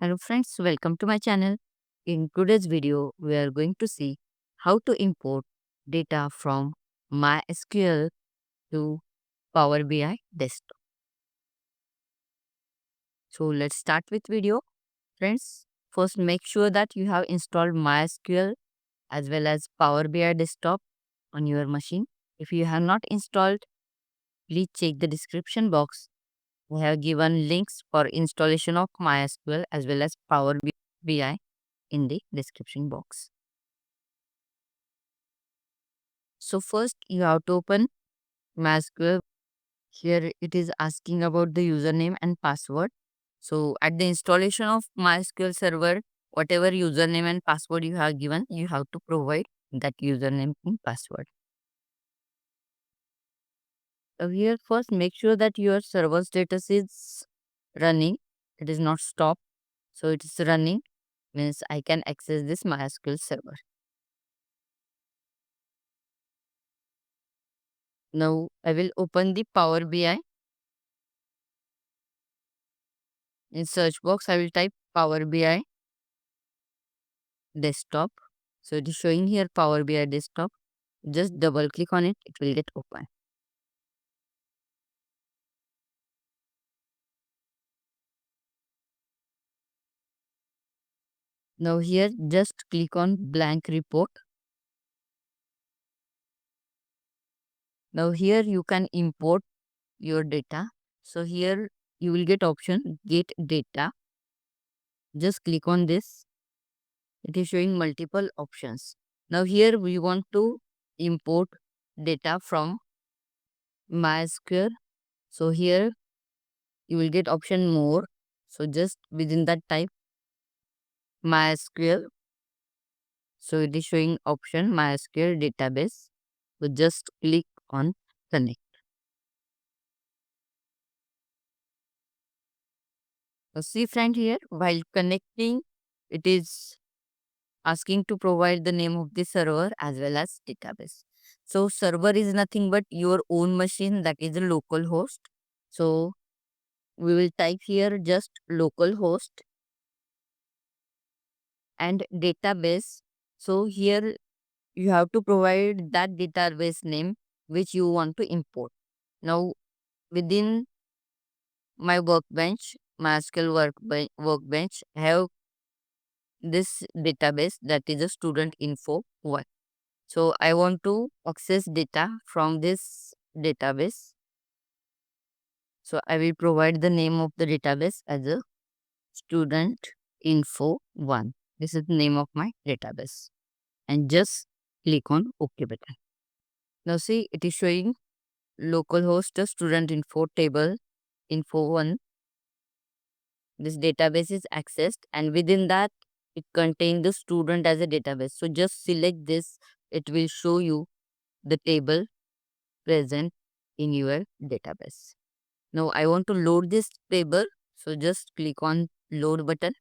Hello friends, welcome to my channel. In today's video, we are going to see how to import data from MySQL to Power BI desktop. So let's start with video. Friends, first make sure that you have installed MySQL as well as Power BI desktop on your machine. If you have not installed, please check the description box. We have given links for installation of MySQL as well as Power BI in the description box. So first you have to open MySQL. Here it is asking about the username and password. So at the installation of MySQL server, whatever username and password you have given, you have to provide that username and password. So here first make sure that your server status is running. It is not stopped. So it is running means I can access this MySQL server. Now I will open the Power BI. In search box, I will type Power BI desktop. So it is showing here Power BI desktop. Just double click on it, it will get open. Now here just click on blank report. Now here you can import your data. So here you will get option get data. Just click on this. It is showing multiple options. Now here we want to import data from MySQL. So here you will get option more. So just within that type MySQL. So it is showing option MySQL database. So just click on connect. So see friend here, while connecting, it is asking to provide the name of the server as well as database. So server is nothing but your own machine, that is a local host. So we will type here just local host and database. So here you have to provide that database name which you want to import. Now within my workbench, MySQL workbench, I have this database, that is a student info one. So I want to access data from this database. So I will provide the name of the database as a student info one. This is the name of my database. And just click on OK button. Now see, it is showing localhost student info table info one. This database is accessed, and within that it contains the student as a database. So just select this, it will show you the table present in your database. Now I want to load this table, so just click on load button.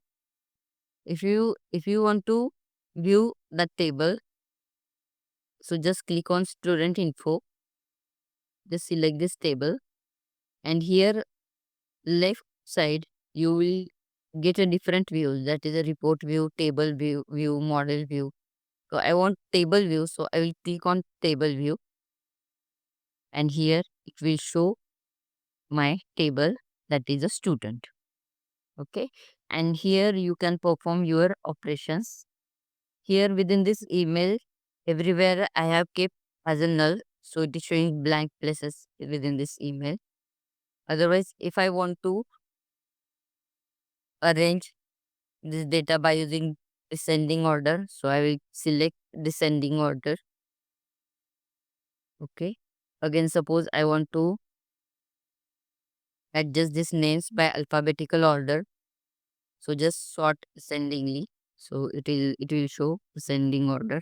If you want to view the table, so just click on student info, just select this table, and here left side you will get a different view, that is a report view, table view, model view. So I want table view, so I will click on table view, and here it will show my table, that is a student. Okay, and here you can perform your operations. Here within this email, everywhere I have kept as a null, so it is showing blank places within this email. Otherwise, if I want to arrange this data by using descending order, so I will select descending order. Okay, again suppose I want to adjust these names by alphabetical order, so just sort ascendingly, so it will show ascending order.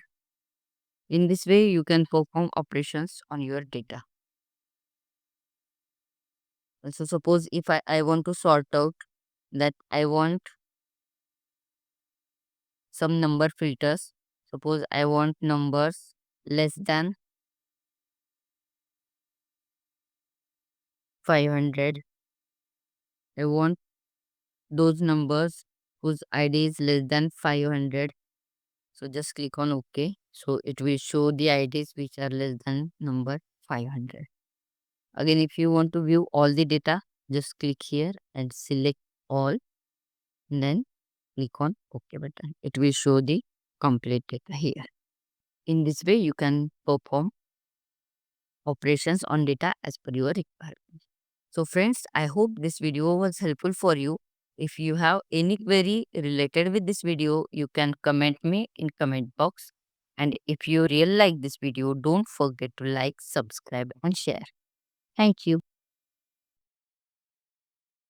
In this way you can perform operations on your data. So suppose if I want to sort out, that I want some number filters. Suppose I want numbers less than 500. I want those numbers whose ID is less than 500. So just click on OK. So it will show the IDs which are less than number 500. Again, if you want to view all the data, just click here and select all. And then click on OK button. It will show the complete data here. In this way, you can perform operations on data as per your requirement. So friends, I hope this video was helpful for you. If you have any query related with this video, you can comment me in comment box. And if you really like this video, don't forget to like, subscribe and share. Thank you.